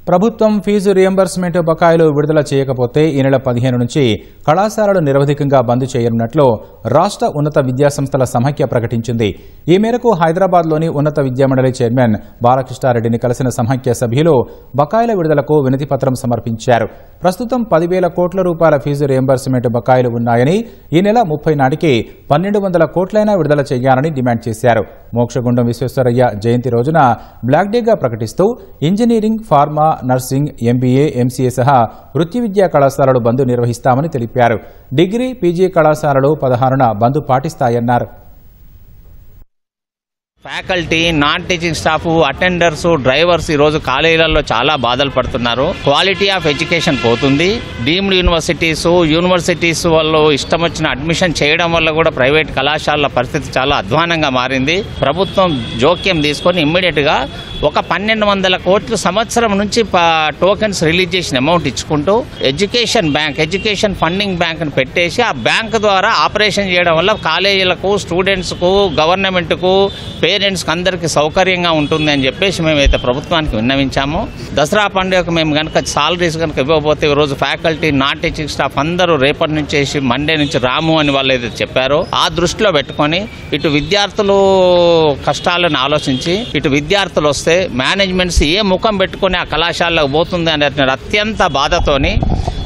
ప్రభుత్వం fee reimbursement బకాయిలు విడుదల చేయకపోతే ఈ నెల 15 నుంచి కళాశాలలు నిరవధికంగా బంద్ చేయనున్నట్లు రాష్ట్ర ఉన్నత విద్యాసంస్థల సమాఖ్య ప్రకటించింది. ఈ మేరకు హైదరాబాద్లోని ఉన్నత విద్యామండలి చైర్మన్ బాలకృష్ణారెడ్డిని కలిసిన సమాఖ్య సభ్యులు బకాయిల విడుదలకు వినతిపత్రం సమర్పించారు. ప్రస్తుతం 10,000 కోట్ల రూపాయల ఫీజు రియంబర్స్మెంట్ బకాయిలు ఉన్నాయని ఈ నెల 30 నాటికి 1,200 కోట్లైనా విడుదల చేయాలని డిమాండ్ చేశారు. మోక్షగుండం విశ్వేశ్వరయ్య జయంతి రోజున బ్లాక్ డేగా ప్రకటిస్తూ engineering, pharma, nursing, MBA, MCA సహా వృత్తి విద్యా కళాశాలలు బంద్ నిర్వహిస్తామని తెలిపారు. డిగ్రీ, పీజీ కళాశాలలు 16న బంద్ పాటిస్తాయన్నారు. Faculty, non teaching staff, attenders, drivers ఈరోజు కాలేజీలలో చాలా బాధలు పడుతున్నారు. క్వాలిటీ ఆఫ్ ఎడ్యుకేషన్ పోతుంది. డీమ్డ్ యూనివర్సిటీస్ వాళ్ళు ఇష్టం వచ్చిన అడ్మిషన్ చేయడం వల్ల కూడా ప్రైవేట్ కళాశాలల పరిస్థితి చాలా అధ్వానంగా మారింది. ప్రభుత్వం జోక్యం తీసుకొని ఇమ్మీడియట్ గా ఒక 1,200 కోట్లు సంవత్సరం నుంచి టోకెన్స్ రిలీజ్ చేసిన అమౌంట్ ఇచ్చుకుంటూ ఎడ్యుకేషన్ ఫండింగ్ బ్యాంక్ ని పెట్టేసి ఆ బ్యాంక్ ద్వారా ఆపరేషన్ చేయడం వల్ల కాలేజీలకు, స్టూడెంట్స్ కు, గవర్నమెంట్ కు, పేరెంట్స్ కి అందరికీ సౌకర్యంగా ఉంటుంది అని చెప్పేసి మేమైతే ప్రభుత్వానికి విన్నవించాము. దసరా పండుగకు మేము కనుక సాలరీస్ కనుక ఇవ్వకపోతే ఈరోజు ఫ్యాకల్టీ, నాన్ టీచింగ్ స్టాఫ్ అందరూ రేపటి నుంచి మండే నుంచి రాము అని వాళ్ళు ఏదైతే చెప్పారో ఆ దృష్టిలో పెట్టుకొని ఇటు విద్యార్థులు కష్టాలను ఆలోచించి ఇటు విద్యార్థులు వస్తే మేనేజ్మెంట్స్ ఏ ముఖం పెట్టుకుని ఆ కళాశాలకు పోతుంది అనే అత్యంత బాధతోని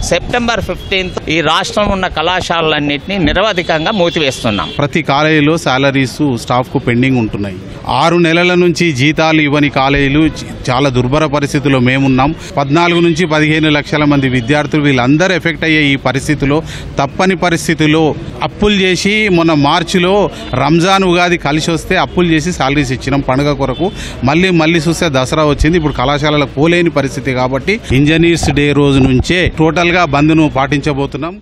సెప్టెంబర్ 15 ఈ రాష్ట్రం ఉన్న కళాశాలన్నింటినీ నిరవధికంగా మూసివేస్తున్నాం. ప్రతి కాలేజీలో సాలరీస్ స్టాఫ్ కు పెండింగ్ ఉంటున్నాయి. 6 నెలల నుంచి జీతాలు ఇవ్వని కాలేజీలు చాలా దుర్భర పరిస్థితిలో మేమున్నాం. 14 నుంచి 15 లక్షల మంది విద్యార్థులు వీళ్ళందరూ ఎఫెక్ట్ అయ్యే ఈ పరిస్థితిలో తప్పని పరిస్థితిలో అప్పులు చేసి మొన్న మార్చిలో రంజాన్, ఉగాది కలిసి వస్తే అప్పులు చేసి సాలరీస్ ఇచ్చినాం పండుగ కొరకు. మళ్ళీ చూస్తే దసరా వచ్చింది. ఇప్పుడు కళాశాలకు పోలేని పరిస్థితి కాబట్టి ఇంజనీర్స్ డే రోజు నుంచే టోటల్ బంద్ను పాటించబోతున్నాం.